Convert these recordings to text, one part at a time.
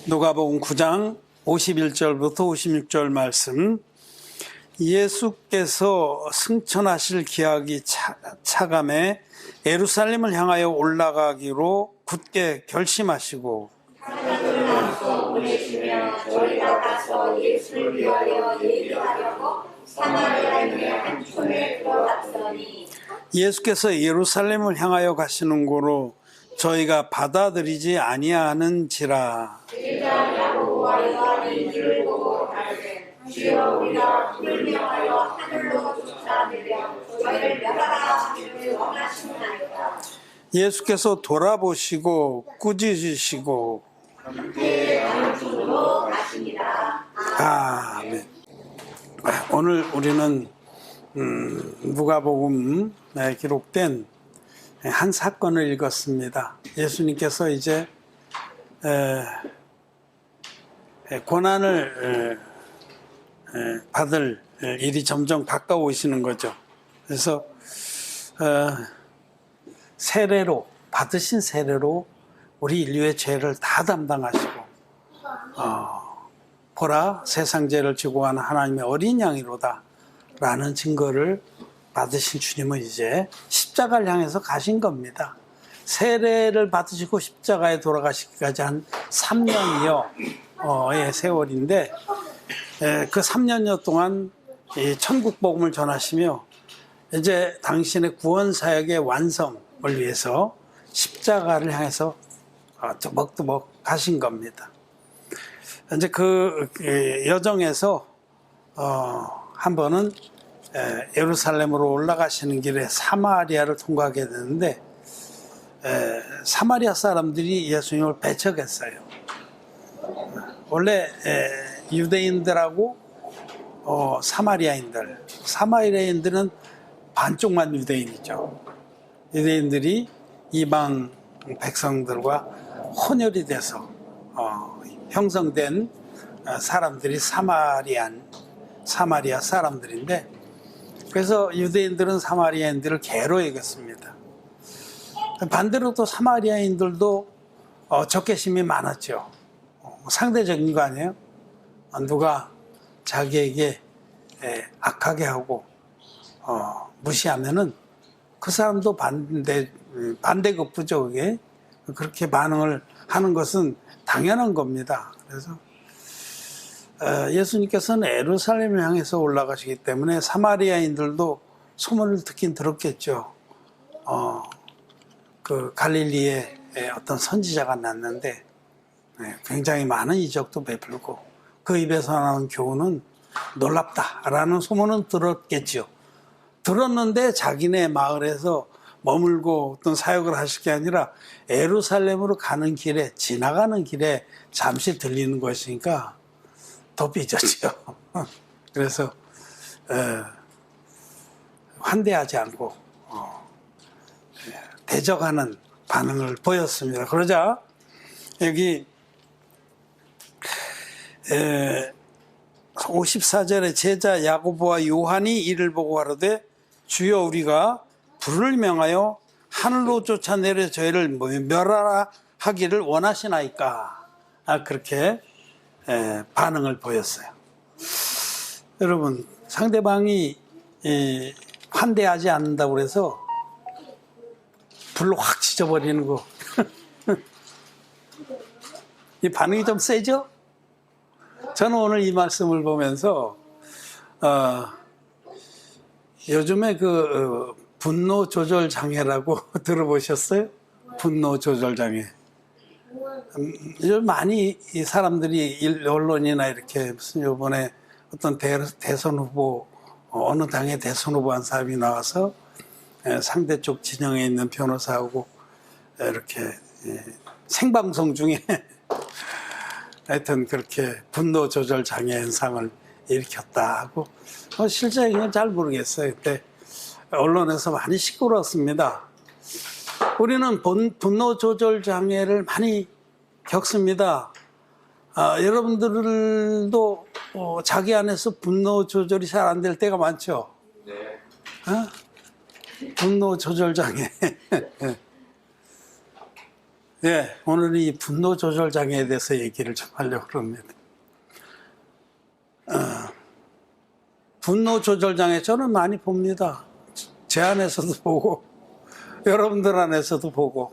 누가복음 9장 51절부터 56절 말씀. 예수께서 승천하실 기약이 차감해 예루살렘을 향하여 올라가기로 굳게 결심하시고 하나님을 보내시며 저희가 가서 예수를 위하여 예비하려고 사마리아인의 한 촌에 들어갔더니 예수께서 예루살렘을 향하여 가시는 고로 저희가 받아들이지 아니하는지라. 제자 야고보와 요한이 이를 보고 가르되 주여 우리가 불을 명하여 하늘로 쫓아내려 저희를 멸하라 하기를 원하시나이다. 예수께서 돌아보시고 꾸짖으시고 그때 다른 쪽으로 가시니라. 아멘. 오늘 우리는 누가복음에 기록된 한 사건을 읽었습니다. 예수님께서 이제 고난을 받을 일이 점점 가까우시는 거죠. 그래서 세례로, 받으신 세례로 우리 인류의 죄를 다 담당하시고 보라 세상 죄를 지고 가는 하나님의 어린 양이로다 라는 증거를 받으신 주님은 이제 십자가를 향해서 가신 겁니다. 세례를 받으시고 십자가에 돌아가시기까지 한 3년여의 세월인데 그 3년여 동안 천국 복음을 전하시며 이제 당신의 구원 사역의 완성을 위해서 십자가를 향해서 또박또박 가신 겁니다. 이제 그 여정에서 한 번은 예루살렘으로 올라가시는 길에 사마리아를 통과하게 되는데 사마리아 사람들이 예수님을 배척했어요. 원래 유대인들하고 사마리아인들은 반쪽만 유대인이죠. 유대인들이 이방 백성들과 혼혈이 돼서 형성된 사람들이 사마리아 사람들인데, 그래서 유대인들은 사마리아인들을 개로 여겼습니다. 반대로 또 사마리아인들도 적개심이 많았죠. 상대적인 거 아니에요? 누가 자기에게 악하게 하고 무시하면은 그 사람도 반대급부죠. 그게 그렇게 반응을 하는 것은 당연한 겁니다. 그래서 예수님께서는 예루살렘을 향해서 올라가시기 때문에 사마리아인들도 소문을 듣긴 들었겠죠. 그 갈릴리에 어떤 선지자가 났는데 굉장히 많은 이적도 베풀고 그 입에서 나온 교훈은 놀랍다라는 소문은 들었겠죠. 들었는데 자기네 마을에서 머물고 어떤 사역을 하실 게 아니라 예루살렘으로 가는 길에, 지나가는 길에 잠시 들리는 것이니까 더 삐졌죠. 그래서 환대하지 않고 대적하는 반응을 보였습니다. 그러자 여기 54절에 제자 야고보와 요한이 이를 보고 가로되 주여 우리가 불을 명하여 하늘로 쫓아내려 저희를 멸하라 하기를 원하시나이까. 그렇게 반응을 보였어요. 여러분, 상대방이 환대하지 않는다고 해서 불로 확 지져버리는 거 이 반응이 좀 세죠? 저는 오늘 이 말씀을 보면서 요즘에 그 분노 조절 장애라고 들어보셨어요? 분노 조절 장애. 요즘 많이 이 사람들이 언론이나 이렇게 무슨 요번에 어떤 대선 후보, 어느 당의 대선 후보 한 사람이 나와서 상대 쪽 진영에 있는 변호사하고 이렇게 생방송 중에 하여튼 그렇게 분노 조절 장애 현상을 일으켰다 하고 실제 이건 잘 모르겠어요. 그때 언론에서 많이 시끄러웠습니다. 우리는 분노 조절 장애를 많이 겪습니다. 여러분들도 자기 안에서 분노 조절이 잘 안 될 때가 많죠. 네. 분노 조절 장애. 네, 오늘 이 분노 조절 장애에 대해서 얘기를 좀 하려고 합니다. 분노 조절 장애 저는 많이 봅니다. 제 안에서도 보고 여러분들 안에서도 보고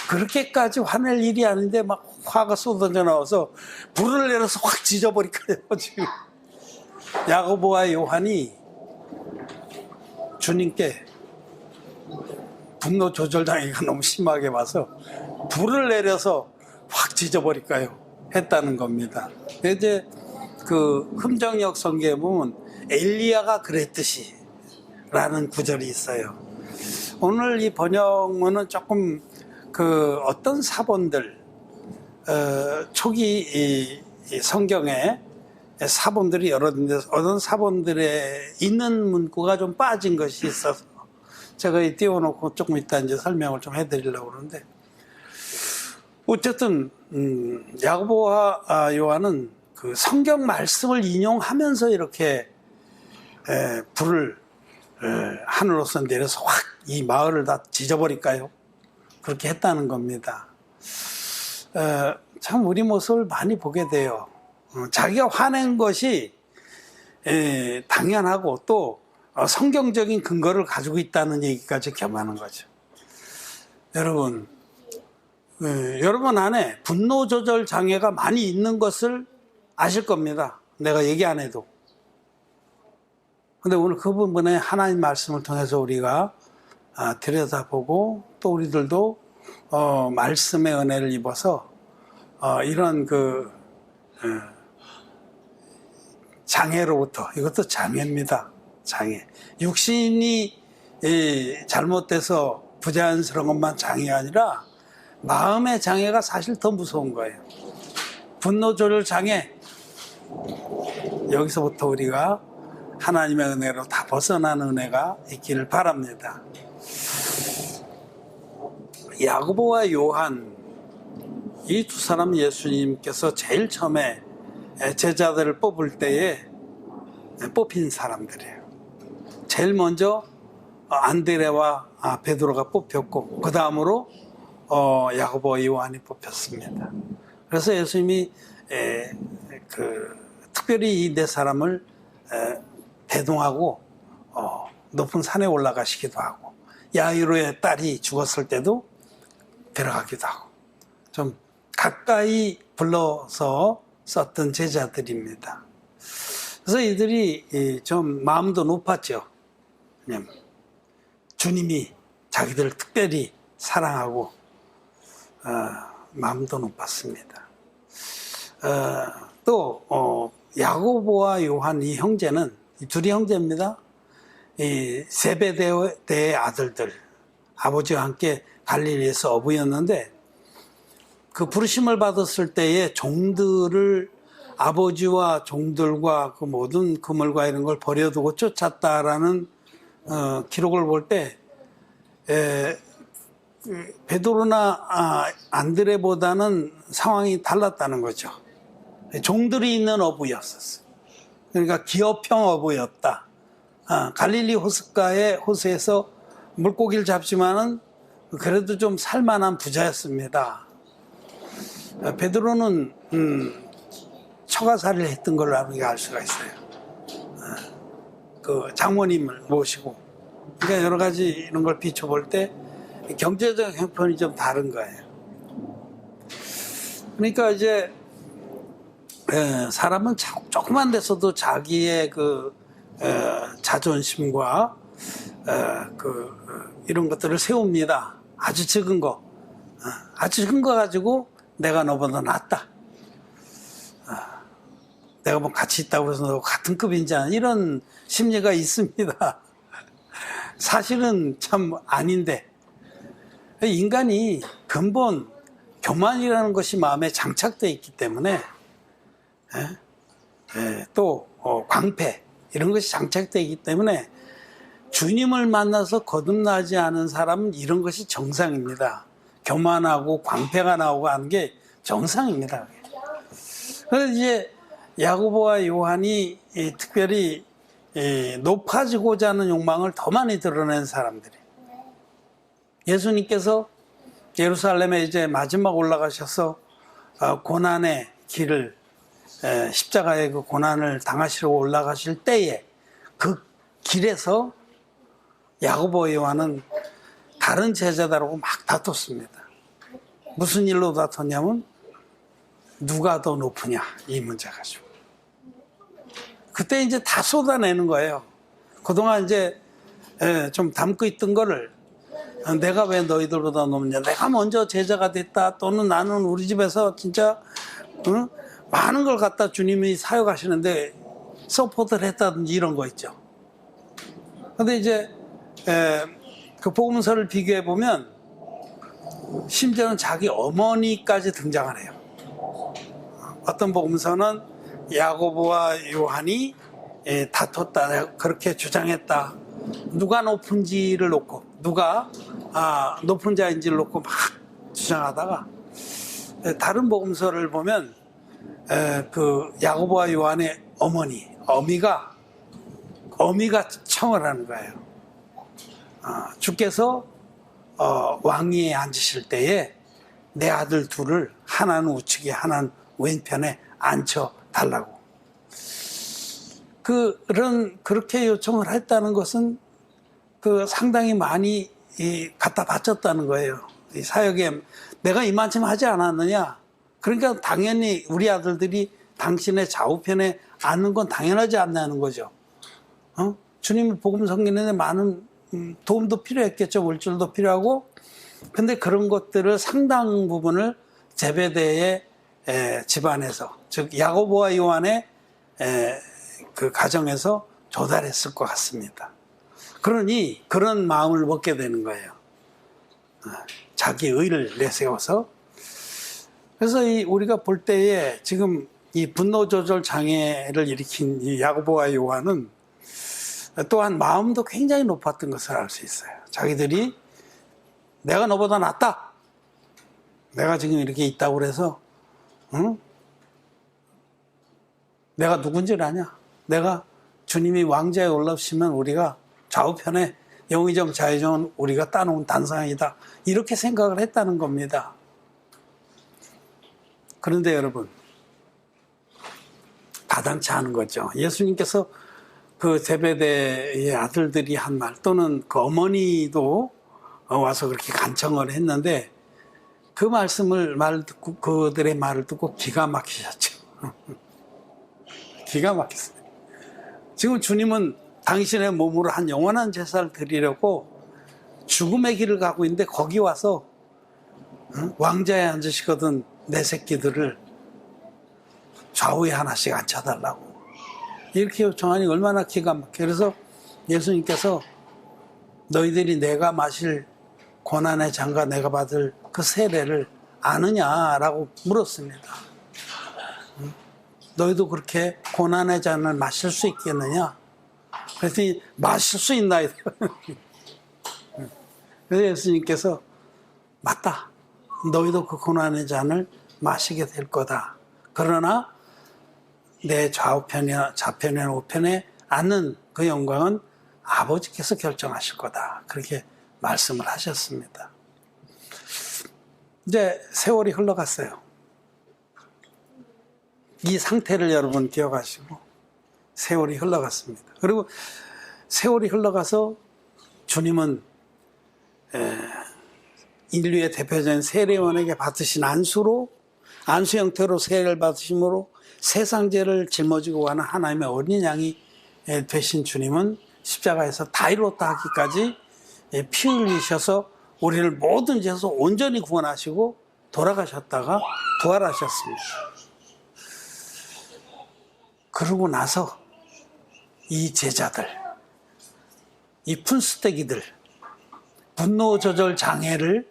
그렇게까지 화낼 일이 아닌데 막 화가 쏟아져 나와서 불을 내려서 확 지져버릴까요 지금. 야고보와 요한이 주님께 분노 조절 장애가 너무 심하게 와서 불을 내려서 확 지져버릴까요 했다는 겁니다. 이제 그 흠정역 성경에 보면 엘리야가 그랬듯이 라는 구절이 있어요. 오늘 이 번역문은 조금 그 어떤 사본들 초기 이 성경에 사본들이 여러 군데서 어떤 사본들에 있는 문구가 좀 빠진 것이 있어서 제가 띄워놓고 조금 이따 이제 설명을 좀 해드리려고 그러는데, 어쨌든 야고보와 요한은 그 성경 말씀을 인용하면서 이렇게 불을 하늘로서 내려서 확 이 마을을 다 지져버릴까요? 그렇게 했다는 겁니다. 참 우리 모습을 많이 보게 돼요. 자기가 화낸 것이 당연하고 또 성경적인 근거를 가지고 있다는 얘기까지 겸하는 거죠. 여러분, 여러분 안에 분노 조절 장애가 많이 있는 것을 아실 겁니다. 내가 얘기 안 해도. 근데 오늘 그 부분에 하나님 말씀을 통해서 우리가 들여다보고 또 우리들도 말씀의 은혜를 입어서 이런 그 장애로부터, 이것도 장애입니다. 장애. 육신이 잘못돼서 부자연스러운 것만 장애가 아니라 마음의 장애가 사실 더 무서운 거예요. 분노 조절 장애. 여기서부터 우리가 하나님의 은혜로 다 벗어나는 은혜가 있기를 바랍니다. 야고보와 요한, 이 두 사람 예수님께서 제일 처음에 제자들을 뽑을 때에 뽑힌 사람들이에요. 제일 먼저 안드레와 베드로가 뽑혔고 그 다음으로 야고보와 요한이 뽑혔습니다. 그래서 예수님이 특별히 이 네 사람을 대동하고 높은 산에 올라가시기도 하고, 야이로의 딸이 죽었을 때도 데려가기도 하고 좀 가까이 불러서 썼던 제자들입니다. 그래서 이들이 좀 마음도 높았죠. 주님이 자기들을 특별히 사랑하고 마음도 높았습니다. 또 야고보와 요한 이 형제는, 이 둘이 형제입니다. 이 세베대의 아들들, 아버지와 함께 갈릴리에서 어부였는데 그 부르심을 받았을 때에 종들을, 아버지와 종들과 그 모든 그물과 이런 걸 버려두고 쫓았다라는 기록을 볼 때 베드로나 안드레보다는 상황이 달랐다는 거죠. 종들이 있는 어부였었어요. 그러니까 기업형 어부였다. 갈릴리 호수에서 물고기를 잡지만은 그래도 좀 살만한 부자였습니다. 베드로는 처가살이를 했던 걸로 우리가 알 수가 있어요. 그 장모님을 모시고. 그러니까 여러 가지 이런 걸 비춰볼 때 경제적 형편이 좀 다른 거예요. 그러니까 이제 사람은 조그만 데서도 자기의 그 자존심과 이런 것들을 세웁니다. 아주 적은 거, 아주 적은 거 가지고 내가 너보다 낫다. 내가 뭐 같이 있다고 해서 너 같은 급인지 않은 이런 심리가 있습니다. 사실은 참 아닌데, 인간이 근본 교만이라는 것이 마음에 장착되어 있기 때문에 또 광패 이런 것이 장착되어 있기 때문에 주님을 만나서 거듭나지 않은 사람은 이런 것이 정상입니다. 교만하고 광패가 나오고 하는 게 정상입니다. 그래서 이제 야고보와 요한이 특별히 높아지고자 하는 욕망을 더 많이 드러낸 사람들이에요. 예수님께서 예루살렘에 이제 마지막 올라가셔서 고난의 길을 십자가의 그 고난을 당하시러 올라가실 때에 그 길에서 야고보 요한은 다른 제자들하고 막 다퉜습니다. 무슨 일로 다퉜냐면 누가 더 높으냐 이 문제 가지고. 그때 이제 다 쏟아내는 거예요. 그동안 이제 좀 담고 있던 거를 내가 왜 너희들보다 높냐, 내가 먼저 제자가 됐다, 또는 나는 우리 집에서 진짜 많은 걸 갖다 주님이 사역하시는데 서포트를 했다든지 이런 거 있죠. 근데 이제 그 복음서를 비교해 보면 심지어는 자기 어머니까지 등장을 해요. 어떤 복음서는 야고보와 요한이 다퉜다 그렇게 주장했다. 누가 높은지를 놓고, 누가 높은 자인지를 놓고 막 주장하다가 다른 복음서를 보면 그 야고보와 요한의 어미가 청을 하는 거예요. 주께서 왕위에 앉으실 때에 내 아들 둘을 하나는 우측에 하나는 왼편에 앉혀 달라고. 그렇게 요청을 했다는 것은 그 상당히 많이 갖다 바쳤다는 거예요. 이 사역에 내가 이만큼 하지 않았느냐. 그러니까 당연히 우리 아들들이 당신의 좌우편에 앉는 건 당연하지 않냐는 거죠. 주님이 복음 섬기는데 많은 도움도 필요했겠죠. 물질도 필요하고. 근데 그런 것들을 상당 부분을 제베데의 집안에서, 즉 야고보와 요한의 그 가정에서 조달했을 것 같습니다. 그러니 그런 마음을 먹게 되는 거예요. 자기 의를 내세워서. 그래서 우리가 볼 때에 지금 이 분노 조절 장애를 일으킨 이 야고보와 요한은 또한 마음도 굉장히 높았던 것을 알 수 있어요. 자기들이 내가 너보다 낫다. 내가 지금 이렇게 있다고 그래서 내가 누군지를 아냐. 내가 주님이 왕좌에 올라오시면 우리가 좌우편에 영의정 자의정은 우리가 따놓은 단상이다. 이렇게 생각을 했다는 겁니다. 그런데 여러분, 마땅치 않은 거죠. 예수님께서 그 제베데의 아들들이 한 말, 또는 그 어머니도 와서 그렇게 간청을 했는데 그 말을 듣고, 그들의 말을 듣고 기가 막히셨죠. 기가 막혔어요. 지금 주님은 당신의 몸으로 한 영원한 제사를 드리려고 죽음의 길을 가고 있는데 거기 와서 왕좌에 앉으시거든 내 새끼들을 좌우에 하나씩 앉혀달라고 이렇게 요청하니 얼마나 기가 막혀. 그래서 예수님께서 너희들이 내가 마실 고난의 잔과 내가 받을 그 세례를 아느냐라고 물었습니다. 너희도 그렇게 고난의 잔을 마실 수 있겠느냐? 그랬더니 마실 수 있나? 그래서 예수님께서 맞다. 너희도 그 고난의 잔을 마시게 될 거다. 그러나 내 좌우편이나 좌편이나 우편에 앉는 그 영광은 아버지께서 결정하실 거다. 그렇게 말씀을 하셨습니다. 이제 세월이 흘러갔어요. 이 상태를 여러분 기억하시고 세월이 흘러갔습니다. 그리고 세월이 흘러가서 주님은 인류의 대표적인 세례원에게 받으신 안수 형태로 세례를 받으심으로 세상 죄를 짊어지고 가는 하나님의 어린 양이 되신 주님은 십자가에서 다 이뤘다 하기까지 피 흘리셔서 우리를 모든 죄에서 온전히 구원하시고 돌아가셨다가 부활하셨습니다. 그러고 나서 이 제자들, 이 푼스테기들, 분노 조절 장애를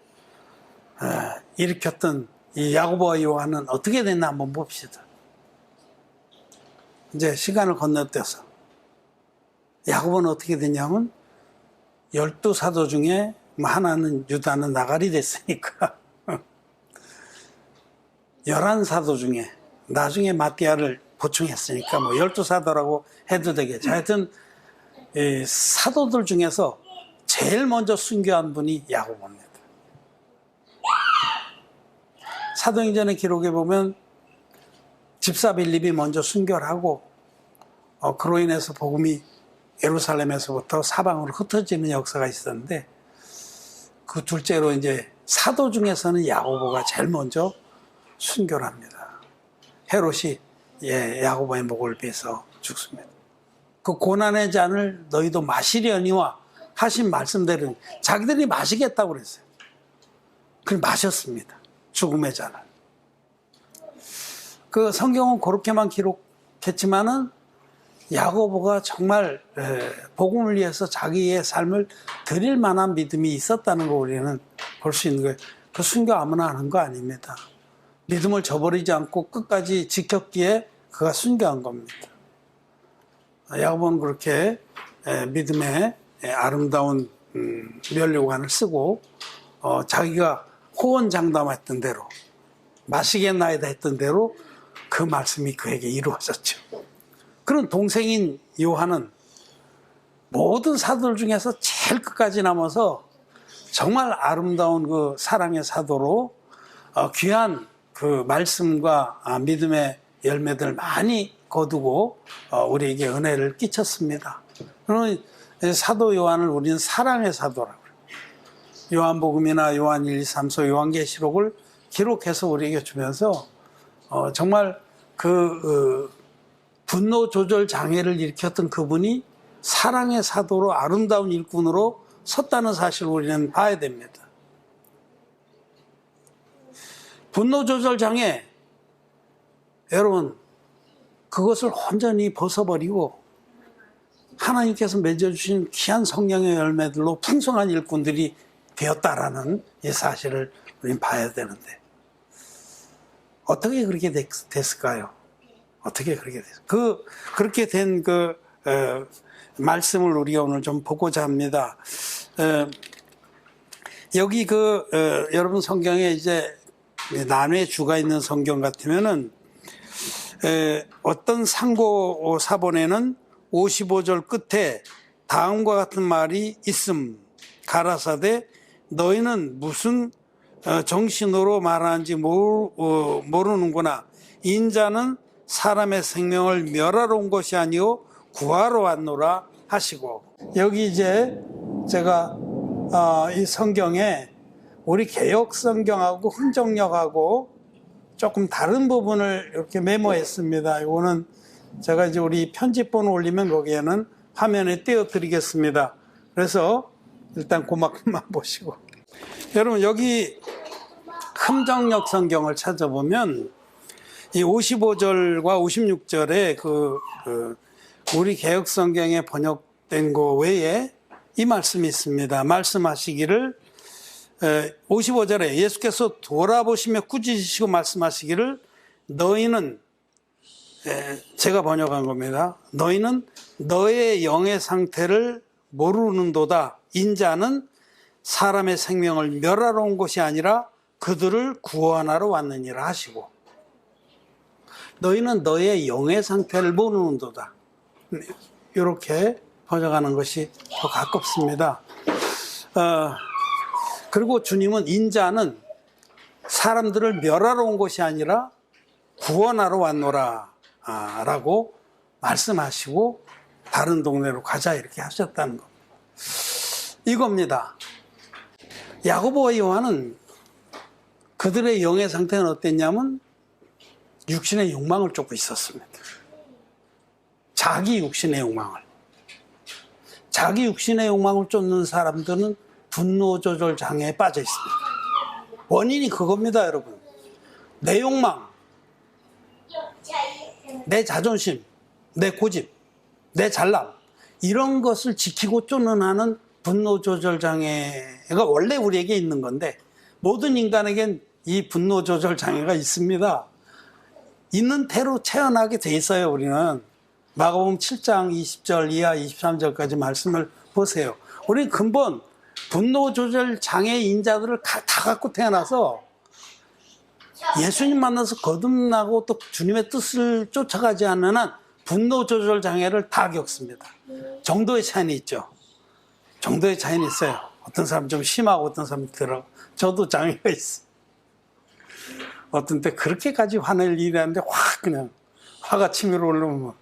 일으켰던 이 야고보와 요한은 어떻게 됐나 한번 봅시다. 이제 시간을 건너뛰어서 야고보는 어떻게 됐냐면 12사도 중에 하나는 유다는 나가리 됐으니까 11사도 중에 나중에 마띠아를 보충했으니까 12사도라고 해도 되겠죠. 하여튼 사도들 중에서 제일 먼저 순교한 분이 야고보입니다. 사도행전의 기록에 보면 집사 빌립이 먼저 순교를 하고 그로 인해서 복음이 예루살렘에서부터 사방으로 흩어지는 역사가 있었는데 그 둘째로 이제 사도 중에서는 야고보가 제일 먼저 순교를 합니다. 헤롯이 야고보의 목을 베서 죽습니다. 그 고난의 잔을 너희도 마시려니와 하신 말씀대로 자기들이 마시겠다고 그랬어요. 그걸 마셨습니다. 죽음의 잔을. 그 성경은 그렇게만 기록했지만은 야고보가 정말 복음을 위해서 자기의 삶을 드릴 만한 믿음이 있었다는 거 우리는 볼 수 있는 거예요. 그 순교 아무나 하는 거 아닙니다. 믿음을 저버리지 않고 끝까지 지켰기에 그가 순교한 겁니다. 야고보는 그렇게 믿음의 아름다운 면류관을 쓰고 자기가 호언장담했던 대로 마시겠나이다 했던 대로 그 말씀이 그에게 이루어졌죠. 그런 동생인 요한은 모든 사도들 중에서 제일 끝까지 남아서 정말 아름다운 그 사랑의 사도로 귀한 그 말씀과 믿음의 열매들 많이 거두고 우리에게 은혜를 끼쳤습니다. 그러면 사도 요한을 우리는 사랑의 사도라고 해요. 요한복음이나 요한 1, 2, 3서 요한계시록을 기록해서 우리에게 주면서 정말 그 분노 조절 장애를 일으켰던 그분이 사랑의 사도로 아름다운 일꾼으로 섰다는 사실을 우리는 봐야 됩니다. 분노 조절 장애, 여러분 그것을 온전히 벗어버리고 하나님께서 맺어주신 귀한 성령의 열매들로 풍성한 일꾼들이 되었다라는 이 사실을 우리는 봐야 되는데 어떻게 그렇게 됐을까요? 어떻게 그렇게 됐을까요? 그렇게 된 말씀을 우리가 오늘 좀 보고자 합니다. 여기 여러분 성경에 이제 난회 주가 있는 성경 같으면은 어떤 상고 사본에는 55절 끝에 다음과 같은 말이 있음. 가라사대 너희는 무슨 정신으로 말하는지 모르는구나. 인자는 사람의 생명을 멸하러 온 것이 아니오 구하러 왔노라 하시고, 여기 이제 제가 이 성경에 우리 개역 성경하고 흥정역하고 조금 다른 부분을 이렇게 메모했습니다. 이거는 제가 이제 우리 편집본 올리면 거기에는 화면에 띄워드리겠습니다. 그래서 일단 그만큼만 보시고, 여러분 여기 흥정역 성경을 찾아보면 이 55절과 56절에 우리 개역 성경에 번역된 거 외에 이 말씀이 있습니다. 말씀하시기를 55절에 예수께서 돌아보시며 꾸짖으시고 말씀하시기를 너희는, 제가 번역한 겁니다. 너희는 너의 영의 상태를 모르는도다. 인자는 사람의 생명을 멸하러 온 것이 아니라 그들을 구원하러 왔느니라 하시고, 너희는 너의 영의 상태를 모르는도다. 이렇게 번역하는 것이 더 가깝습니다. 그리고 주님은 인자는 사람들을 멸하러 온 것이 아니라 구원하러 왔노라 라고 말씀하시고 다른 동네로 가자 이렇게 하셨다는 겁니다. 이겁니다. 야고보와 요한은 그들의 영의 상태는 어땠냐면 육신의 욕망을 쫓고 있었습니다. 자기 육신의 욕망을. 자기 육신의 욕망을 쫓는 사람들은 분노 조절 장애에 빠져 있습니다. 원인이 그겁니다, 여러분. 내 욕망, 내 자존심, 내 고집, 내 잘남, 이런 것을 지키고 쫓는 하는 분노 조절 장애가 원래 우리에게 있는 건데, 모든 인간에겐 이 분노 조절 장애가 있습니다. 있는 대로 태어나게 돼 있어요, 우리는. 마가복음 7장 20절 이하 23절까지 말씀을 보세요. 우리는 근본 분노 조절 장애 인자들을 다 갖고 태어나서 예수님 만나서 거듭나고 또 주님의 뜻을 쫓아가지 않는 한 분노 조절 장애를 다 겪습니다. 정도의 차이는 있죠. 정도의 차이는 있어요. 어떤 사람은 좀 심하고 어떤 사람은 덜하고. 저도 장애가 있어요. 어떤 때 그렇게까지 화낼 일이 아닌데 확 그냥 화가 치밀어 올라오면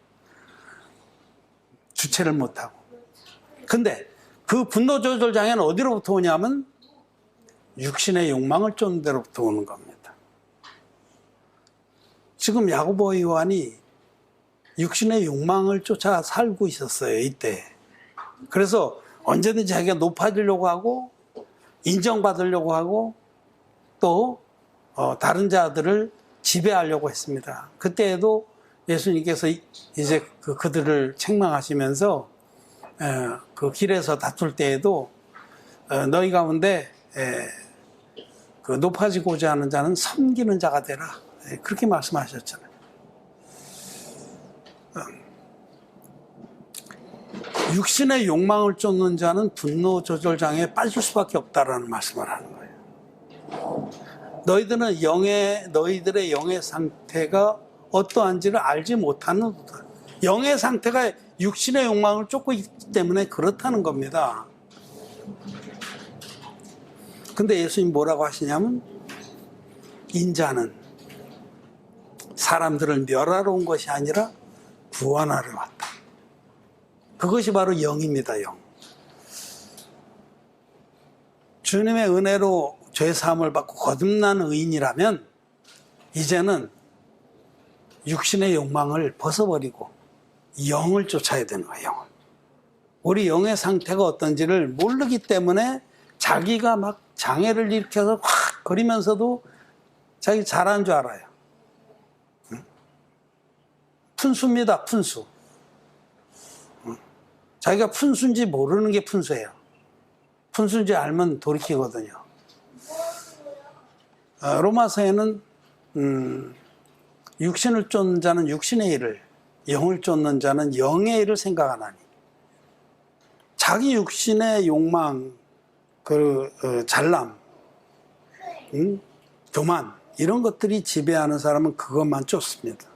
주체를 못하고. 근데 그 분노 조절 장애는 어디로부터 오냐면 육신의 욕망을 쫓는 데로부터 오는 겁니다. 지금 야고보 요한이 육신의 욕망을 쫓아 살고 있었어요, 이때. 그래서 언제든지 자기가 높아지려고 하고 인정받으려고 하고 또 다른 자들을 지배하려고 했습니다. 그때에도 예수님께서 이제 그들을 책망하시면서 그 길에서 다툴 때에도 너희 가운데 그 높아지고자 하는 자는 섬기는 자가 되라, 그렇게 말씀하셨잖아요. 육신의 욕망을 쫓는 자는 분노 조절 장애에 빠질 수밖에 없다라는 말씀을 하는 거예요. 너희들의 영의 상태가 어떠한지를 알지 못하는 거다. 영의 상태가 육신의 욕망을 쫓고 있기 때문에 그렇다는 겁니다. 근데 예수님 뭐라고 하시냐면 인자는 사람들을 멸하러 온 것이 아니라 구원하러 왔다. 그것이 바로 영입니다. 영. 주님의 은혜로 죄사함을 받고 거듭난 의인이라면 이제는 육신의 욕망을 벗어버리고 영을 쫓아야 되는 거예요. 영을. 우리 영의 상태가 어떤지를 모르기 때문에 자기가 막 장애를 일으켜서 확 거리면서도 자기 잘하는 줄 알아요. 푼수입니다. 푼수. 자기가 푼수인지 모르는 게 푼수예요. 푼수인지 알면 돌이키거든요. 로마서에는 육신을 쫓는 자는 육신의 일을, 영을 쫓는 자는 영의 일을 생각하나니. 자기 육신의 욕망, 잘남, 교만, 이런 것들이 지배하는 사람은 그것만 쫓습니다.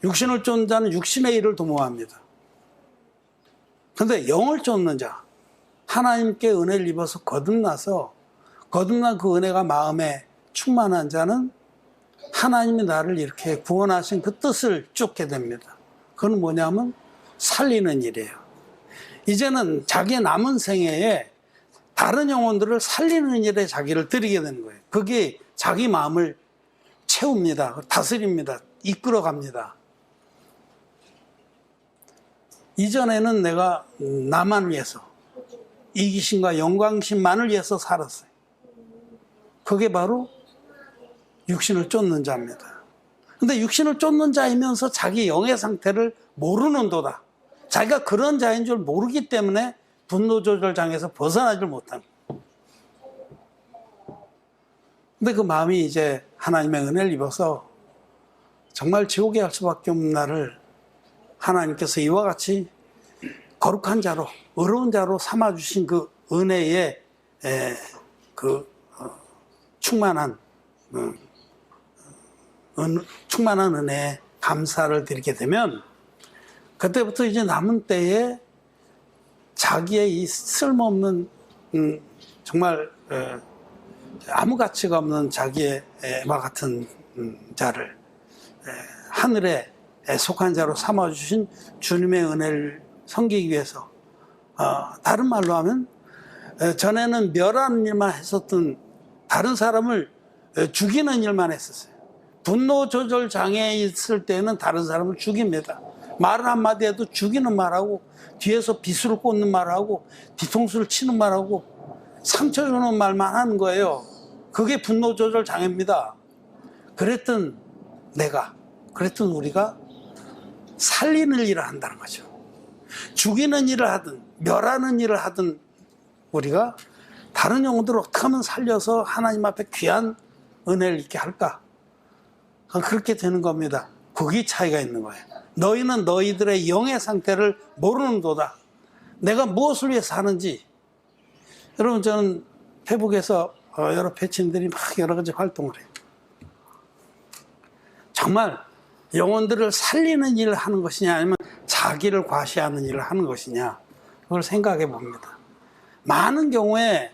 육신을 쫓는 자는 육신의 일을 도모합니다. 그런데 영을 쫓는 자, 하나님께 은혜를 입어서 거듭난 그 은혜가 마음에 충만한 자는 하나님이 나를 이렇게 구원하신 그 뜻을 쫓게 됩니다. 그건 뭐냐면 살리는 일이에요. 이제는 자기의 남은 생애에 다른 영혼들을 살리는 일에 자기를 들이게 되는 거예요. 그게 자기 마음을 채웁니다. 다스립니다. 이끌어갑니다. 이전에는 내가 나만 위해서, 이기심과 영광심만을 위해서 살았어요. 그게 바로 육신을 쫓는 자입니다. 근데 육신을 쫓는 자이면서 자기 영의 상태를 모르는도다. 자기가 그런 자인 줄 모르기 때문에 분노 조절 장애에서 벗어나질 못합니다. 근데 그 마음이 이제 하나님의 은혜를 입어서 정말 지옥에 갈 수밖에 없는 나를 하나님께서 이와 같이 거룩한 자로, 의로운 자로 삼아주신 그 은혜에 충만한 은혜에 감사를 드리게 되면 그때부터 이제 남은 때에 자기의 이 쓸모없는 정말 아무 가치가 없는 자기의 와 같은 자를 하늘에 속한 자로 삼아주신 주님의 은혜를 섬기기 위해서, 다른 말로 하면 전에는 멸하는 일만 했었던, 다른 사람을 죽이는 일만 했었어요. 분노 조절 장애에 있을 때는 다른 사람을 죽입니다. 말을 한마디 해도 죽이는 말하고, 뒤에서 비수를 꽂는 말하고, 뒤통수를 치는 말하고, 상처 주는 말만 하는 거예요. 그게 분노 조절 장애입니다. 그랬던 우리가 살리는 일을 한다는 거죠. 죽이는 일을 하든 멸하는 일을 하든 우리가 다른 영혼들을 어떻게 하면 살려서 하나님 앞에 귀한 은혜를 있게 할까? 그렇게 되는 겁니다. 거기 차이가 있는 거예요. 너희는 너희들의 영의 상태를 모르는도다. 내가 무엇을 위해 사는지. 여러분, 저는 페북에서 여러 패친들이 막 여러 가지 활동을 해요. 정말 영혼들을 살리는 일을 하는 것이냐, 아니면 자기를 과시하는 일을 하는 것이냐, 그걸 생각해 봅니다. 많은 경우에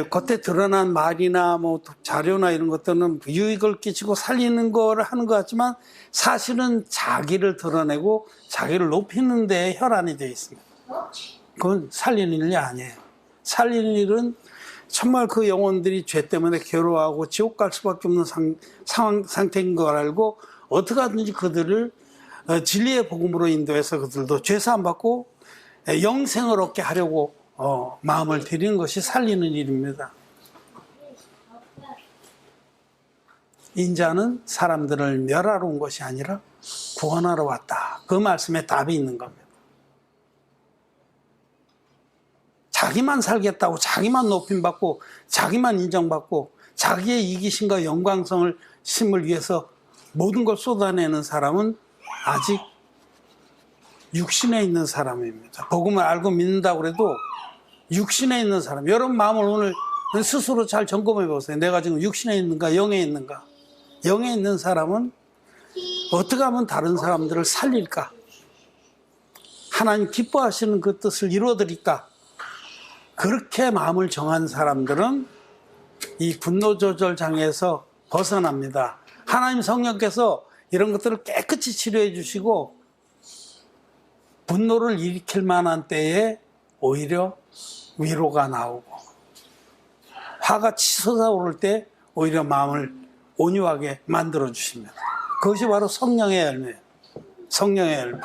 겉에 드러난 말이나 뭐 자료나 이런 것들은 유익을 끼치고 살리는 거를 하는 것 같지만 사실은 자기를 드러내고 자기를 높이는 데 혈안이 되어 있습니다. 그건 살리는 일이 아니에요. 살리는 일은 정말 그 영혼들이 죄 때문에 괴로워하고 지옥 갈 수밖에 없는 상태인 걸 알고 어떻게 하든지 그들을 진리의 복음으로 인도해서 그들도 죄사함 받고 영생을 얻게 하려고 마음을 들이는 것이 살리는 일입니다. 인자는 사람들을 멸하러 온 것이 아니라 구원하러 왔다. 그 말씀에 답이 있는 겁니다. 자기만 살겠다고 자기만 높임받고 자기만 인정받고 자기의 이기심과 영광성을 심을 위해서 모든 걸 쏟아내는 사람은 아직 육신에 있는 사람입니다. 복음을 알고 믿는다고 해도 육신에 있는 사람, 여러분 마음을 오늘 스스로 잘 점검해 보세요. 내가 지금 육신에 있는가 영에 있는가. 영에 있는 사람은 어떻게 하면 다른 사람들을 살릴까, 하나님 기뻐하시는 그 뜻을 이루어드릴까, 그렇게 마음을 정한 사람들은 이 분노 조절 장애에서 벗어납니다. 하나님 성령께서 이런 것들을 깨끗이 치료해 주시고 분노를 일으킬 만한 때에 오히려 위로가 나오고 화가 치솟아오를 때 오히려 마음을 온유하게 만들어 주십니다. 그것이 바로 성령의 열매예요. 성령의 열매.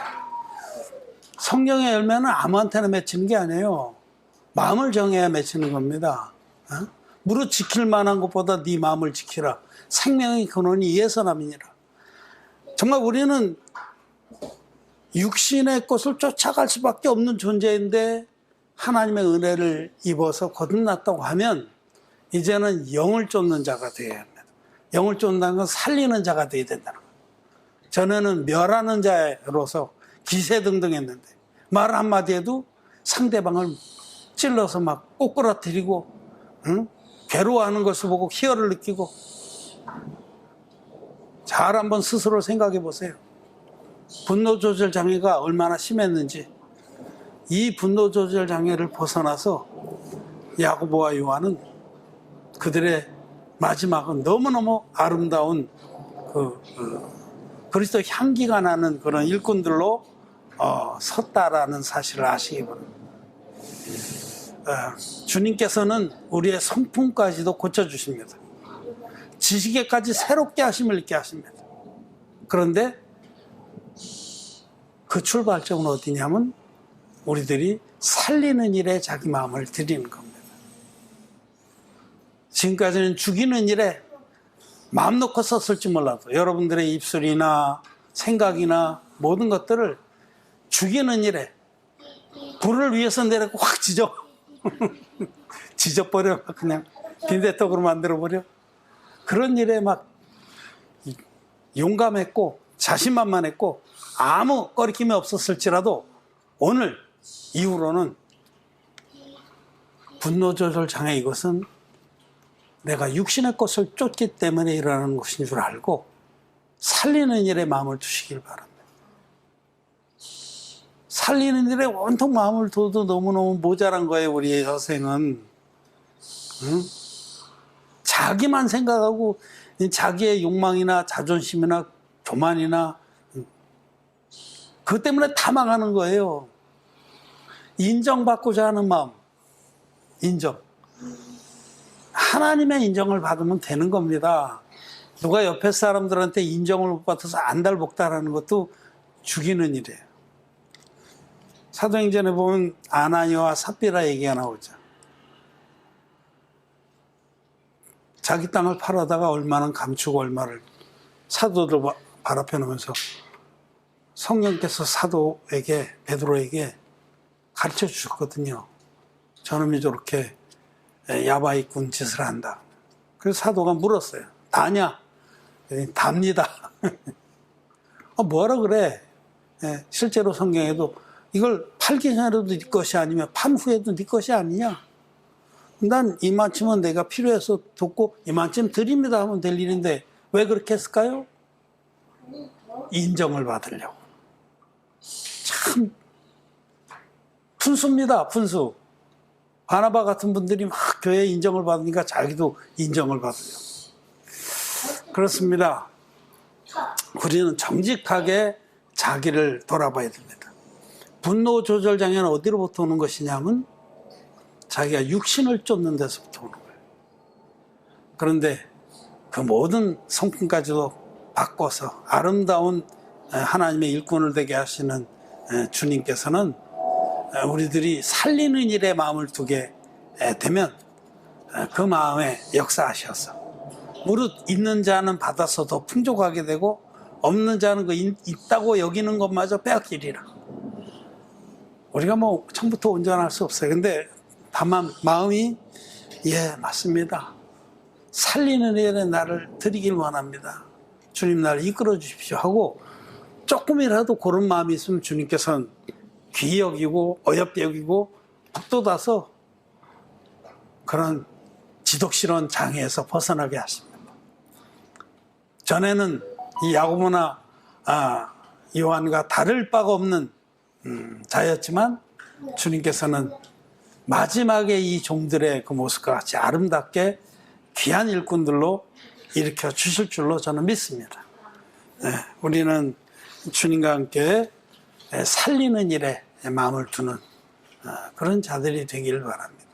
성령의 열매는 아무한테나 맺히는 게 아니에요. 마음을 정해야 맺히는 겁니다. 무릇 지킬 만한 것보다 네 마음을 지키라. 생명의 근원이 이에서 남이니라. 정말 우리는 육신의 것을 쫓아갈 수밖에 없는 존재인데 하나님의 은혜를 입어서 거듭났다고 하면 이제는 영을 쫓는 자가 되어야 합니다. 영을 쫓는다는 건 살리는 자가 되어야 된다는 거예요. 전에는 멸하는 자로서 기세등등했는데 말 한마디 해도 상대방을 찔러서 막 꼬꾸라뜨리고 괴로워하는 것을 보고 희열을 느끼고. 잘 한번 스스로 생각해 보세요. 분노 조절 장애가 얼마나 심했는지. 이 분노 조절 장애를 벗어나서 야고보와 요한은 그들의 마지막은 너무너무 아름다운 그리스도 향기가 나는 그런 일꾼들로 섰다라는 사실을 아시기 바랍니다. 주님께서는 우리의 성품까지도 고쳐주십니다. 지식에까지 새롭게 하심을 있게 하십니다. 그런데 그 출발점은 어디냐면 우리들이 살리는 일에 자기 마음을 들이는 겁니다. 지금까지는 죽이는 일에 마음 놓고 썼을지 몰라도 여러분들의 입술이나 생각이나 모든 것들을 죽이는 일에 불을 위에서 내려고 확 지져버려. 그냥 빈대떡으로 만들어버려. 그런 일에 막 용감했고 자신만만했고 아무 꺼리낌이 없었을지라도 오늘 이후로는 분노 조절 장애, 이것은 내가 육신의 것을 쫓기 때문에 일어나는 것인 줄 알고 살리는 일에 마음을 두시길 바랍니다. 살리는 일에 온통 마음을 둬도 너무너무 모자란 거예요. 우리의 여생은. 자기만 생각하고 자기의 욕망이나 자존심이나 교만이나 그것 때문에 다 망하는 거예요. 인정받고자 하는 마음. 인정. 하나님의 인정을 받으면 되는 겁니다. 누가 옆에 사람들한테 인정을 못 받아서 안달복달하는 것도 죽이는 일이에요. 사도행전에 보면 아나니아와 삽비라 얘기가 나오죠. 자기 땅을 팔아다가 얼마는 감추고 얼마를 사도들 발 앞에 놓으면서 성령께서 사도에게, 베드로에게 가르쳐 주셨거든요. 저놈이 저렇게 야바이꾼 짓을 한다. 그래서 사도가 물었어요. 다냐? 답니다. 뭐라 그래? 실제로 성경에도 이걸 팔기 전에도 네 것이 아니면 판 후에도 네 것이 아니냐? 난 이만큼은 내가 필요해서 돕고 이만큼 드립니다 하면 될 일인데 왜 그렇게 했을까요? 인정을 받으려고. 참 분수입니다. 분수. 바나바 같은 분들이 막 교회 인정을 받으니까 자기도 인정을 받아요. 그렇습니다. 우리는 정직하게 자기를 돌아봐야 됩니다. 분노 조절 장애는 어디로부터 오는 것이냐면 자기가 육신을 쫓는 데서부터 오는 거예요. 그런데 그 모든 성품까지도 바꿔서 아름다운 하나님의 일꾼을 되게 하시는 주님께서는 우리들이 살리는 일에 마음을 두게 되면 그 마음에 역사하셔서 무릇 있는 자는 받아서 더 풍족하게 되고 없는 자는 그 있다고 여기는 것마저 빼앗기리라. 우리가 뭐 처음부터 온전할 수 없어요. 근데 다만 마음이 맞습니다. 살리는 일에 나를 드리길 원합니다. 주님 나를 이끌어 주십시오 하고 조금이라도 그런 마음이 있으면 주님께서는 귀히 여기고 어여삐 여기고 북돋아서 그런 지독스러운 장애에서 벗어나게 하십니다. 전에는 이 야고보나 요한과 다를 바가 없는 자였지만 주님께서는 마지막에 이 종들의 그 모습과 같이 아름답게 귀한 일꾼들로 일으켜 주실 줄로 저는 믿습니다. 우리는 주님과 함께 살리는 일에 마음을 두는 그런 자들이 되기를 바랍니다.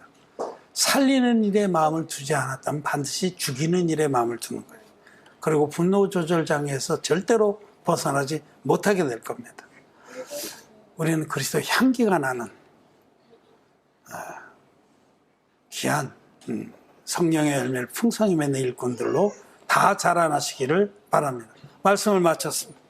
살리는 일에 마음을 두지 않았다면 반드시 죽이는 일에 마음을 두는 거예요. 그리고 분노 조절 장애에서 절대로 벗어나지 못하게 될 겁니다. 우리는 그리스도 향기가 나는 귀한 성령의 열매를 풍성히 맺는 일꾼들로 다 자라나시기를 바랍니다. 말씀을 마쳤습니다.